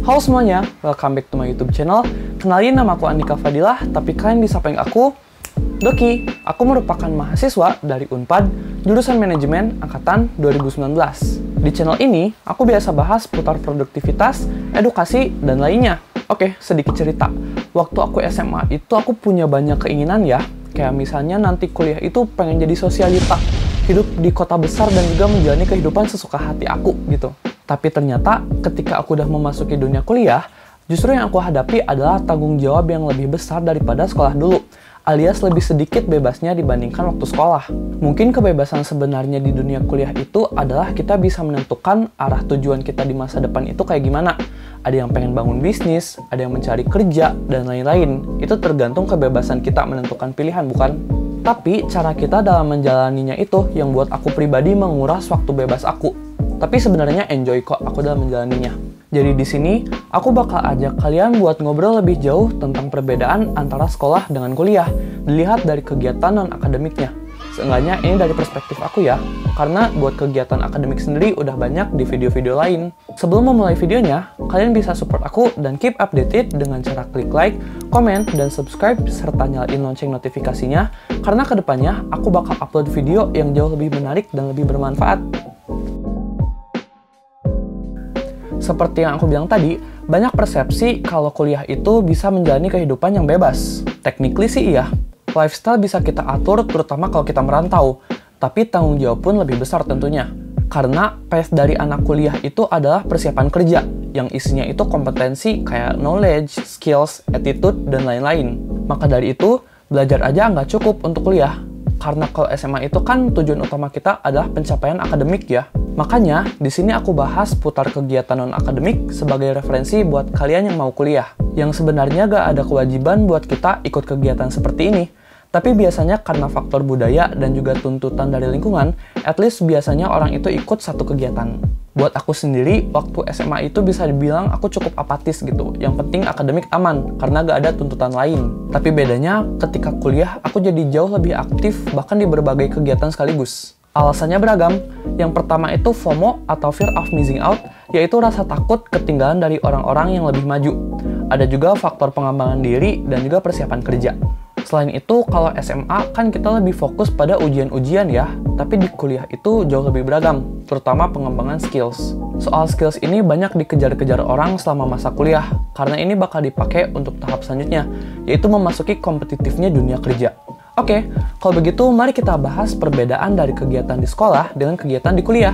Halo semuanya, welcome back to my YouTube channel. Kenalin, nama aku Andika Fadilah, tapi kalian bisa panggil aku Doki. Aku merupakan mahasiswa dari Unpad, jurusan manajemen angkatan 2019. Di channel ini, aku biasa bahas putar produktivitas, edukasi, dan lainnya. Oke, sedikit cerita. Waktu aku SMA itu aku punya banyak keinginan ya. Kayak misalnya nanti kuliah itu pengen jadi sosialita, hidup di kota besar dan juga menjalani kehidupan sesuka hati aku gitu. Tapi ternyata ketika aku udah memasuki dunia kuliah, justru yang aku hadapi adalah tanggung jawab yang lebih besar daripada sekolah dulu, alias lebih sedikit bebasnya dibandingkan waktu sekolah. Mungkin kebebasan sebenarnya di dunia kuliah itu adalah kita bisa menentukan arah tujuan kita di masa depan itu kayak gimana. Ada yang pengen bangun bisnis, ada yang mencari kerja, dan lain-lain. Itu tergantung kebebasan kita menentukan pilihan, bukan? Tapi cara kita dalam menjalaninya itu yang buat aku pribadi menguras waktu bebas aku. Tapi sebenarnya enjoy kok aku dalam menjalaninya. Jadi di sini aku bakal ajak kalian buat ngobrol lebih jauh tentang perbedaan antara sekolah dengan kuliah, dilihat dari kegiatan non-akademiknya. Seenggaknya ini dari perspektif aku ya, karena buat kegiatan akademik sendiri udah banyak di video-video lain. Sebelum memulai videonya, kalian bisa support aku dan keep updated dengan cara klik like, komen, dan subscribe, serta nyalain lonceng notifikasinya, karena kedepannya aku bakal upload video yang jauh lebih menarik dan lebih bermanfaat. Seperti yang aku bilang tadi, banyak persepsi kalau kuliah itu bisa menjalani kehidupan yang bebas. Technically sih iya. Lifestyle bisa kita atur terutama kalau kita merantau, tapi tanggung jawab pun lebih besar tentunya. Karena path dari anak kuliah itu adalah persiapan kerja, yang isinya itu kompetensi kayak knowledge, skills, attitude, dan lain-lain. Maka dari itu, belajar aja nggak cukup untuk kuliah. Karena kalau SMA itu kan tujuan utama kita adalah pencapaian akademik ya. Makanya, di sini aku bahas putar kegiatan non-akademik sebagai referensi buat kalian yang mau kuliah. Yang sebenarnya gak ada kewajiban buat kita ikut kegiatan seperti ini. Tapi biasanya karena faktor budaya dan juga tuntutan dari lingkungan, at least biasanya orang itu ikut satu kegiatan. Buat aku sendiri, waktu SMA itu bisa dibilang aku cukup apatis gitu. Yang penting akademik aman, karena gak ada tuntutan lain. Tapi bedanya, ketika kuliah, aku jadi jauh lebih aktif, bahkan di berbagai kegiatan sekaligus. Alasannya beragam. Yang pertama itu FOMO atau Fear of Missing Out, yaitu rasa takut ketinggalan dari orang-orang yang lebih maju. Ada juga faktor pengembangan diri dan juga persiapan kerja. Selain itu, kalau SMA kan kita lebih fokus pada ujian-ujian ya, tapi di kuliah itu jauh lebih beragam, terutama pengembangan skills. Soal skills ini banyak dikejar-kejar orang selama masa kuliah, karena ini bakal dipakai untuk tahap selanjutnya, yaitu memasuki kompetitifnya dunia kerja. Oke, kalau begitu mari kita bahas perbedaan dari kegiatan di sekolah dengan kegiatan di kuliah.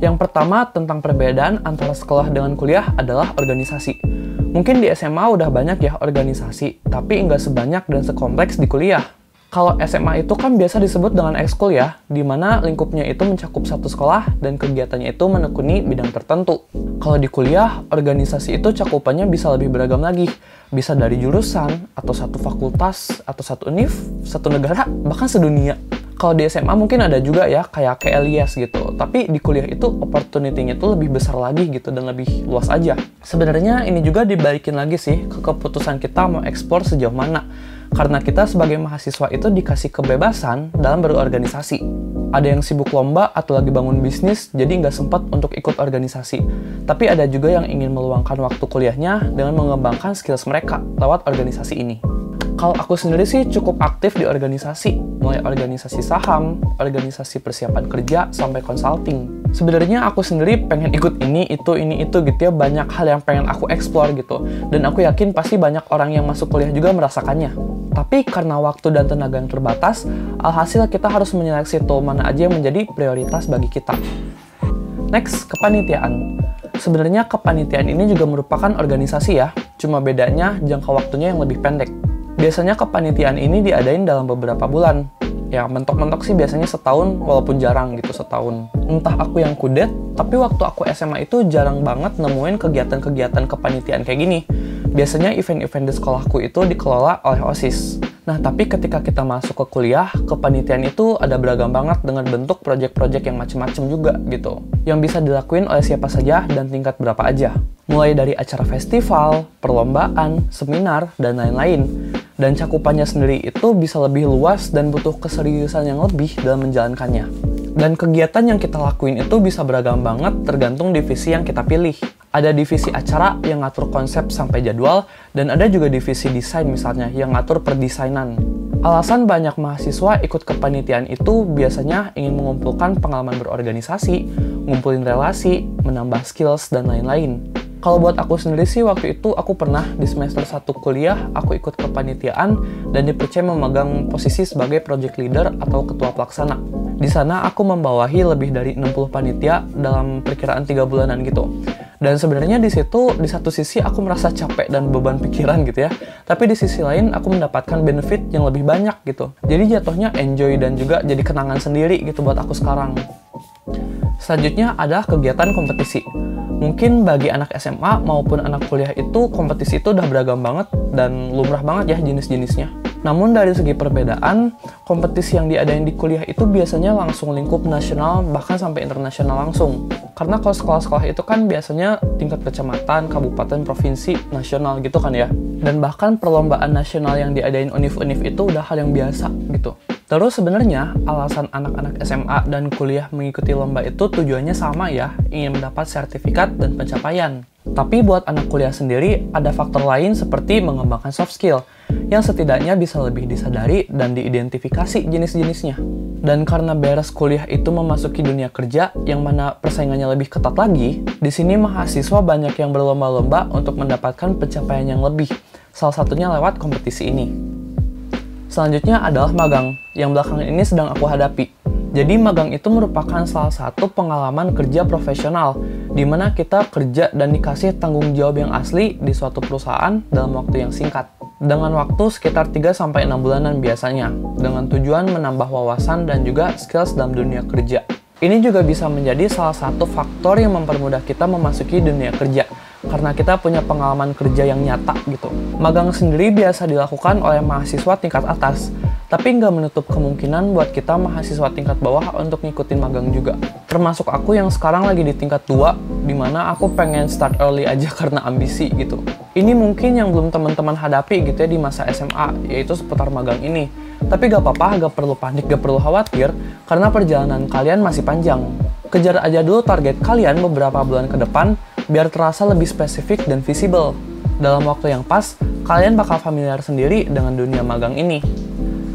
Yang pertama tentang perbedaan antara sekolah dengan kuliah adalah organisasi. Mungkin di SMA udah banyak ya organisasi, tapi nggak sebanyak dan sekompleks di kuliah. Kalau SMA itu kan biasa disebut dengan ekskul ya, di mana lingkupnya itu mencakup satu sekolah dan kegiatannya itu menekuni bidang tertentu. Kalau di kuliah, organisasi itu cakupannya bisa lebih beragam lagi. Bisa dari jurusan, atau satu fakultas, atau satu univ, satu negara, bahkan sedunia. Kalau di SMA mungkin ada juga ya, kayak KLIS gitu. Tapi di kuliah itu opportunity-nya tuh lebih besar lagi gitu, dan lebih luas aja. Sebenarnya ini juga dibalikin lagi sih, ke keputusan kita mau eksplor sejauh mana. Karena kita sebagai mahasiswa itu dikasih kebebasan dalam berorganisasi. Ada yang sibuk lomba atau lagi bangun bisnis, jadi nggak sempat untuk ikut organisasi. Tapi ada juga yang ingin meluangkan waktu kuliahnya dengan mengembangkan skills mereka lewat organisasi ini. Kalau aku sendiri sih cukup aktif di organisasi, mulai organisasi saham, organisasi persiapan kerja, sampai consulting. Sebenarnya aku sendiri pengen ikut ini itu gitu ya, banyak hal yang pengen aku explore gitu. Dan aku yakin pasti banyak orang yang masuk kuliah juga merasakannya. Tapi karena waktu dan tenaga yang terbatas, alhasil kita harus menyeleksi tool mana aja yang menjadi prioritas bagi kita. Next, kepanitiaan. Sebenarnya kepanitiaan ini juga merupakan organisasi ya, cuma bedanya jangka waktunya yang lebih pendek. Biasanya kepanitiaan ini diadain dalam beberapa bulan. Ya, mentok-mentok sih biasanya setahun, walaupun jarang gitu setahun. Entah aku yang kudet, tapi waktu aku SMA itu jarang banget nemuin kegiatan-kegiatan kepanitiaan kayak gini. Biasanya event-event di sekolahku itu dikelola oleh OSIS. Nah, tapi ketika kita masuk ke kuliah, kepanitiaan itu ada beragam banget dengan bentuk project-project yang macem-macem juga gitu. Yang bisa dilakuin oleh siapa saja dan tingkat berapa aja. Mulai dari acara festival, perlombaan, seminar, dan lain-lain. Dan cakupannya sendiri itu bisa lebih luas dan butuh keseriusan yang lebih dalam menjalankannya. Dan kegiatan yang kita lakuin itu bisa beragam banget tergantung divisi yang kita pilih. Ada divisi acara yang ngatur konsep sampai jadwal, dan ada juga divisi desain misalnya yang ngatur perdesainan. Alasan banyak mahasiswa ikut kepanitiaan itu biasanya ingin mengumpulkan pengalaman berorganisasi, ngumpulin relasi, menambah skills, dan lain-lain. Kalau buat aku sendiri sih, waktu itu aku pernah di semester 1 kuliah, aku ikut kepanitiaan dan dipercaya memegang posisi sebagai project leader atau ketua pelaksana. Di sana aku membawahi lebih dari 60 panitia dalam perkiraan 3 bulanan gitu. Dan sebenarnya di situ, di satu sisi aku merasa capek dan beban pikiran gitu ya. Tapi di sisi lain aku mendapatkan benefit yang lebih banyak gitu. Jadi jatuhnya enjoy dan juga jadi kenangan sendiri gitu buat aku sekarang. Selanjutnya adalah kegiatan kompetisi. Mungkin bagi anak SMA maupun anak kuliah itu kompetisi itu udah beragam banget dan lumrah banget ya jenis-jenisnya. Namun dari segi perbedaan, kompetisi yang diadain di kuliah itu biasanya langsung lingkup nasional bahkan sampai internasional langsung. Karena kalau sekolah-sekolah itu kan biasanya tingkat kecamatan, kabupaten, provinsi, nasional gitu kan ya. Dan bahkan perlombaan nasional yang diadain univ-univ itu udah hal yang biasa gitu. Terus sebenarnya alasan anak-anak SMA dan kuliah mengikuti lomba itu tujuannya sama ya, ingin mendapat sertifikat dan pencapaian. Tapi buat anak kuliah sendiri ada faktor lain seperti mengembangkan soft skill yang setidaknya bisa lebih disadari dan diidentifikasi jenis-jenisnya. Dan karena beres kuliah itu memasuki dunia kerja yang mana persaingannya lebih ketat lagi, di sini mahasiswa banyak yang berlomba-lomba untuk mendapatkan pencapaian yang lebih, salah satunya lewat kompetisi ini. Selanjutnya adalah magang, yang belakangan ini sedang aku hadapi. Jadi magang itu merupakan salah satu pengalaman kerja profesional, di mana kita kerja dan dikasih tanggung jawab yang asli di suatu perusahaan dalam waktu yang singkat. Dengan waktu sekitar 3-6 bulanan biasanya, dengan tujuan menambah wawasan dan juga skills dalam dunia kerja. Ini juga bisa menjadi salah satu faktor yang mempermudah kita memasuki dunia kerja, karena kita punya pengalaman kerja yang nyata gitu. Magang sendiri biasa dilakukan oleh mahasiswa tingkat atas, tapi nggak menutup kemungkinan buat kita mahasiswa tingkat bawah untuk ngikutin magang juga. Termasuk aku yang sekarang lagi di tingkat 2, dimana aku pengen start early aja karena ambisi gitu. Ini mungkin yang belum teman-teman hadapi gitu ya di masa SMA, yaitu seputar magang ini. Tapi gak apa-apa, gak perlu panik, gak perlu khawatir, karena perjalanan kalian masih panjang. Kejar aja dulu target kalian beberapa bulan ke depan, biar terasa lebih spesifik dan visible. Dalam waktu yang pas, kalian bakal familiar sendiri dengan dunia magang ini.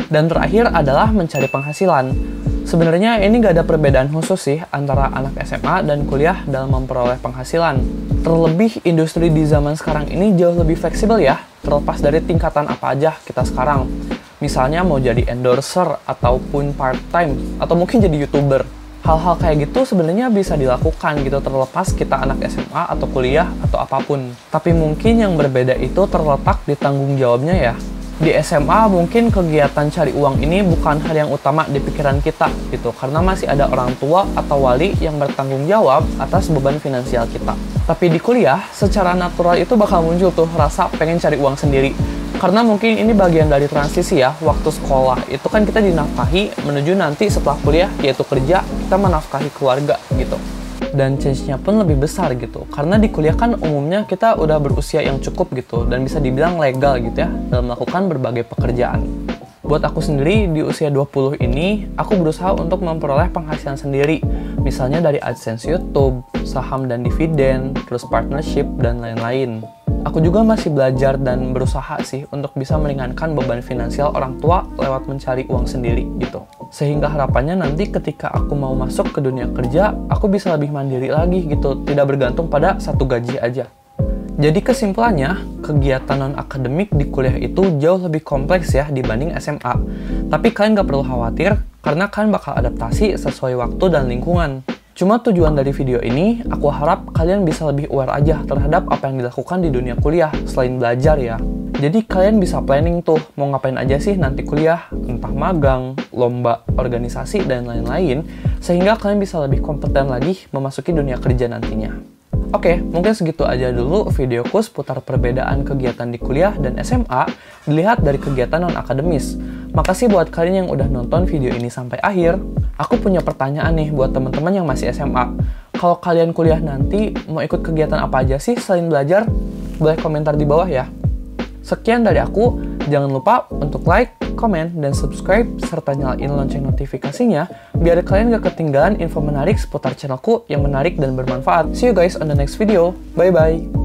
Dan terakhir adalah mencari penghasilan. Sebenarnya ini gak ada perbedaan khusus sih antara anak SMA dan kuliah dalam memperoleh penghasilan. Terlebih industri di zaman sekarang ini jauh lebih fleksibel ya, terlepas dari tingkatan apa aja kita sekarang. Misalnya mau jadi endorser, ataupun part-time, atau mungkin jadi YouTuber. Hal-hal kayak gitu sebenarnya bisa dilakukan gitu terlepas kita anak SMA atau kuliah atau apapun. Tapi mungkin yang berbeda itu terletak di tanggung jawabnya ya. Di SMA mungkin kegiatan cari uang ini bukan hal yang utama di pikiran kita gitu, karena masih ada orang tua atau wali yang bertanggung jawab atas beban finansial kita. Tapi di kuliah, secara natural itu bakal muncul tuh rasa pengen cari uang sendiri. Karena mungkin ini bagian dari transisi ya, waktu sekolah itu kan kita dinafkahi menuju nanti setelah kuliah yaitu kerja, kita menafkahi keluarga gitu. Dan change-nya pun lebih besar gitu, karena di kuliah kan umumnya kita udah berusia yang cukup gitu dan bisa dibilang legal gitu ya dalam melakukan berbagai pekerjaan. Buat aku sendiri di usia 20 ini, aku berusaha untuk memperoleh penghasilan sendiri, misalnya dari AdSense YouTube, saham dan dividen, terus partnership dan lain-lain. Aku juga masih belajar dan berusaha sih untuk bisa meringankan beban finansial orang tua lewat mencari uang sendiri gitu. Sehingga harapannya nanti ketika aku mau masuk ke dunia kerja, aku bisa lebih mandiri lagi gitu, tidak bergantung pada satu gaji aja. Jadi kesimpulannya, kegiatan non-akademik di kuliah itu jauh lebih kompleks ya dibanding SMA. Tapi kalian gak perlu khawatir, karena kalian bakal adaptasi sesuai waktu dan lingkungan. Cuma tujuan dari video ini, aku harap kalian bisa lebih aware aja terhadap apa yang dilakukan di dunia kuliah selain belajar ya. Jadi kalian bisa planning tuh, mau ngapain aja sih nanti kuliah, entah magang, lomba, organisasi, dan lain-lain, sehingga kalian bisa lebih kompeten lagi memasuki dunia kerja nantinya. Oke, mungkin segitu aja dulu videoku seputar perbedaan kegiatan di kuliah dan SMA dilihat dari kegiatan non-akademis. Makasih buat kalian yang udah nonton video ini sampai akhir. Aku punya pertanyaan nih buat teman-teman yang masih SMA. Kalau kalian kuliah nanti, mau ikut kegiatan apa aja sih selain belajar? Boleh komentar di bawah ya. Sekian dari aku, jangan lupa untuk like, komen, dan subscribe, serta nyalain lonceng notifikasinya, biar kalian gak ketinggalan info menarik seputar channelku yang menarik dan bermanfaat. See you guys on the next video. Bye-bye!